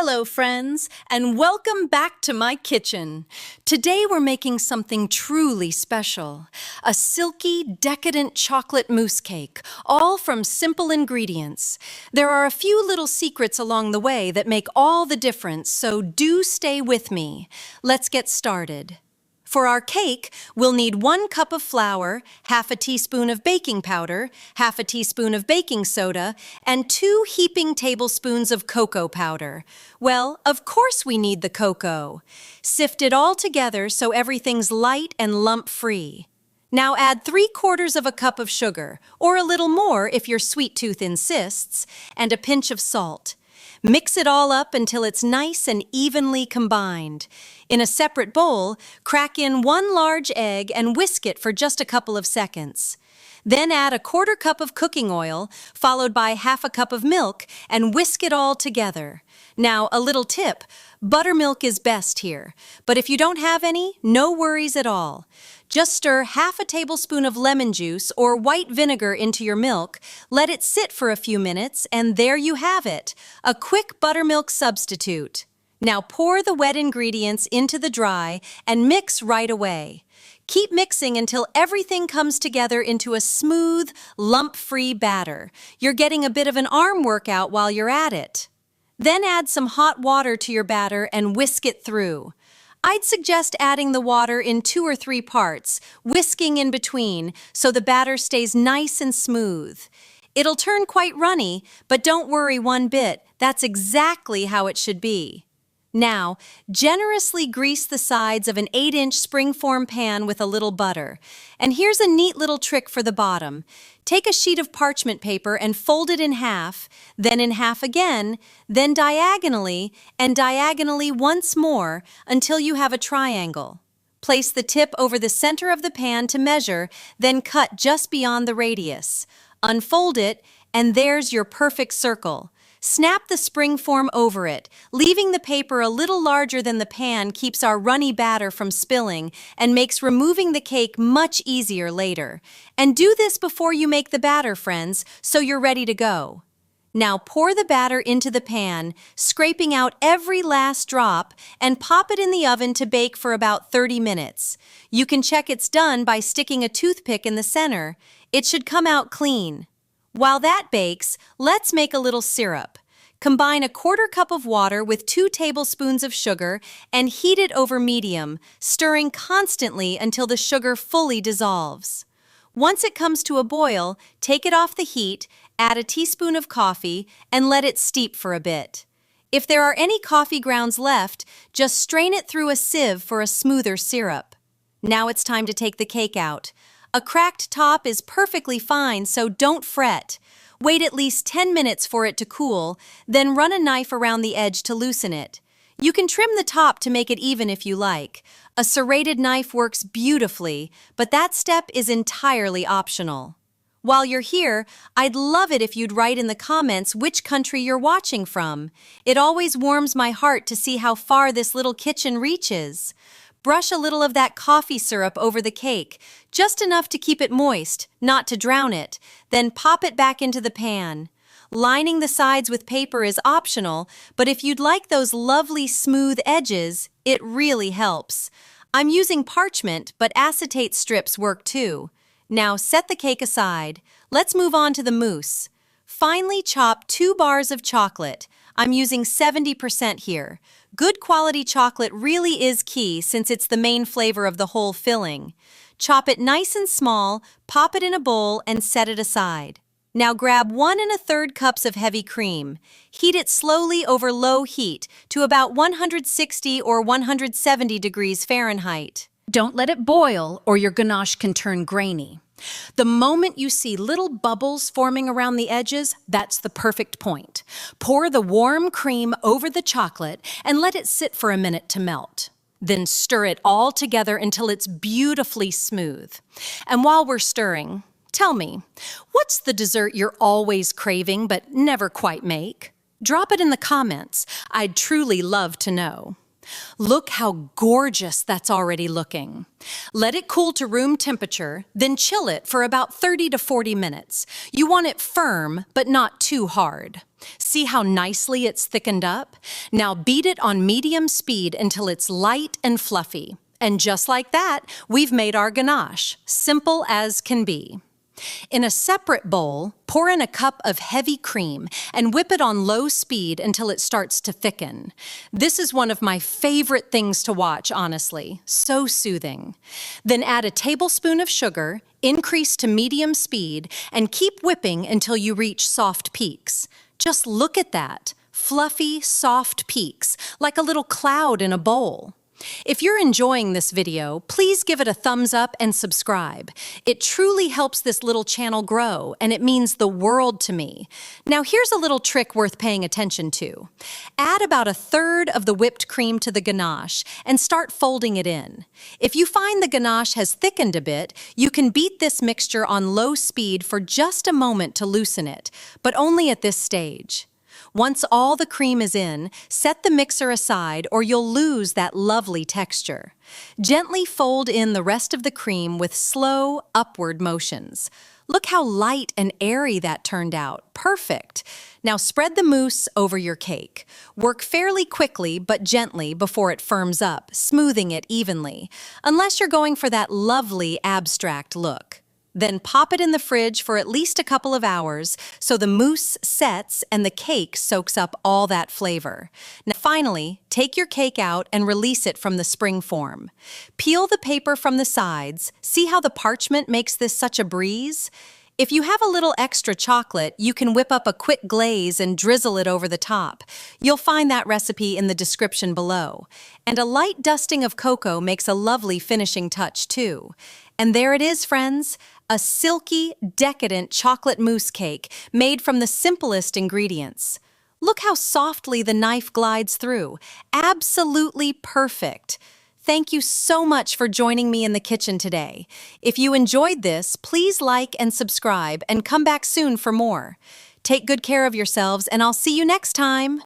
Hello, friends, and welcome back to my kitchen. Today we're making something truly special, a silky, decadent chocolate mousse cake, all from simple ingredients. There are a few little secrets along the way that make all the difference, so do stay with me. Let's get started. For our cake, we'll need 1 cup of flour, half a teaspoon of baking powder, half a teaspoon of baking soda, and 2 heaping tablespoons of cocoa powder. Well, of course we need the cocoa. Sift it all together so everything's light and lump-free. Now add 3/4 of a cup of sugar, or a little more if your sweet tooth insists, and a pinch of salt. Mix it all up until it's nice and evenly combined. In a separate bowl, crack in 1 large egg and whisk it for just a couple of seconds. Then add a 1/4 cup of cooking oil, followed by half a cup of milk, and whisk it all together. Now, a little tip, buttermilk is best here, but if you don't have any, no worries at all. Just stir half a tablespoon of lemon juice or white vinegar into your milk, let it sit for a few minutes, and there you have it, a quick buttermilk substitute. Now pour the wet ingredients into the dry and mix right away. Keep mixing until everything comes together into a smooth, lump-free batter. You're getting a bit of an arm workout while you're at it. Then add some hot water to your batter and whisk it through. I'd suggest adding the water in 2 or 3 parts, whisking in between so the batter stays nice and smooth. It'll turn quite runny, but don't worry one bit, that's exactly how it should be. Now, generously grease the sides of an 8-inch springform pan with a little butter. And here's a neat little trick for the bottom. Take a sheet of parchment paper and fold it in half, then in half again, then diagonally, and diagonally once more until you have a triangle. Place the tip over the center of the pan to measure, then cut just beyond the radius. Unfold it, and there's your perfect circle. Snap the springform over it. Leaving the paper a little larger than the pan keeps our runny batter from spilling and makes removing the cake much easier later. And do this before you make the batter, friends, so you're ready to go. Now pour the batter into the pan, scraping out every last drop, and pop it in the oven to bake for about 30 minutes. You can check it's done by sticking a toothpick in the center. It should come out clean. While that bakes, let's make a little syrup. Combine a 1/4 cup of water with 2 tablespoons of sugar and heat it over medium, stirring constantly until the sugar fully dissolves. Once it comes to a boil, take it off the heat, add a teaspoon of coffee, and let it steep for a bit. If there are any coffee grounds left, just strain it through a sieve for a smoother syrup. Now it's time to take the cake out. A cracked top is perfectly fine, so don't fret. Wait at least 10 minutes for it to cool, then run a knife around the edge to loosen it. You can trim the top to make it even if you like. A serrated knife works beautifully, but that step is entirely optional. While you're here, I'd love it if you'd write in the comments which country you're watching from. It always warms my heart to see how far this little kitchen reaches. Brush a little of that coffee syrup over the cake, just enough to keep it moist, not to drown it. Then pop it back into the pan. Lining the sides with paper is optional, but if you'd like those lovely smooth edges, it really helps. I'm using parchment, but acetate strips work too. Now set the cake aside. Let's move on to the mousse. Finely chop 2 bars of chocolate. I'm using 70% here. Good quality chocolate really is key since it's the main flavor of the whole filling. Chop it nice and small, pop it in a bowl, and set it aside. Now grab 1 1/3 cups of heavy cream. Heat it slowly over low heat to about 160 or 170 degrees Fahrenheit. Don't let it boil or your ganache can turn grainy. The moment you see little bubbles forming around the edges, that's the perfect point. Pour the warm cream over the chocolate and let it sit for a minute to melt. Then stir it all together until it's beautifully smooth. And while we're stirring, tell me, what's the dessert you're always craving but never quite make? Drop it in the comments. I'd truly love to know. Look how gorgeous that's already looking. Let it cool to room temperature, then chill it for about 30 to 40 minutes. You want it firm, but not too hard. See how nicely it's thickened up? Now beat it on medium speed until it's light and fluffy. And just like that, we've made our ganache, simple as can be. In a separate bowl, pour in a cup of heavy cream and whip it on low speed until it starts to thicken. This is one of my favorite things to watch, honestly. So soothing. Then add a tablespoon of sugar, increase to medium speed, and keep whipping until you reach soft peaks. Just look at that. Fluffy, soft peaks, like a little cloud in a bowl. If you're enjoying this video, please give it a thumbs up and subscribe. It truly helps this little channel grow, and it means the world to me. Now here's a little trick worth paying attention to. Add about a third of the whipped cream to the ganache and start folding it in. If you find the ganache has thickened a bit, you can beat this mixture on low speed for just a moment to loosen it, but only at this stage. Once all the cream is in, set the mixer aside or you'll lose that lovely texture. Gently fold in the rest of the cream with slow, upward motions. Look how light and airy that turned out. Perfect. Now spread the mousse over your cake. Work fairly quickly but gently before it firms up, smoothing it evenly, unless you're going for that lovely abstract look. Then pop it in the fridge for at least a couple of hours so the mousse sets and the cake soaks up all that flavor. Now finally, take your cake out and release it from the spring form. Peel the paper from the sides. See how the parchment makes this such a breeze? If you have a little extra chocolate, you can whip up a quick glaze and drizzle it over the top. You'll find that recipe in the description below. And a light dusting of cocoa makes a lovely finishing touch too. And there it is, friends, a silky, decadent chocolate mousse cake made from the simplest ingredients. Look how softly the knife glides through. Absolutely perfect. Thank you so much for joining me in the kitchen today. If you enjoyed this, please like and subscribe and come back soon for more. Take good care of yourselves, and I'll see you next time.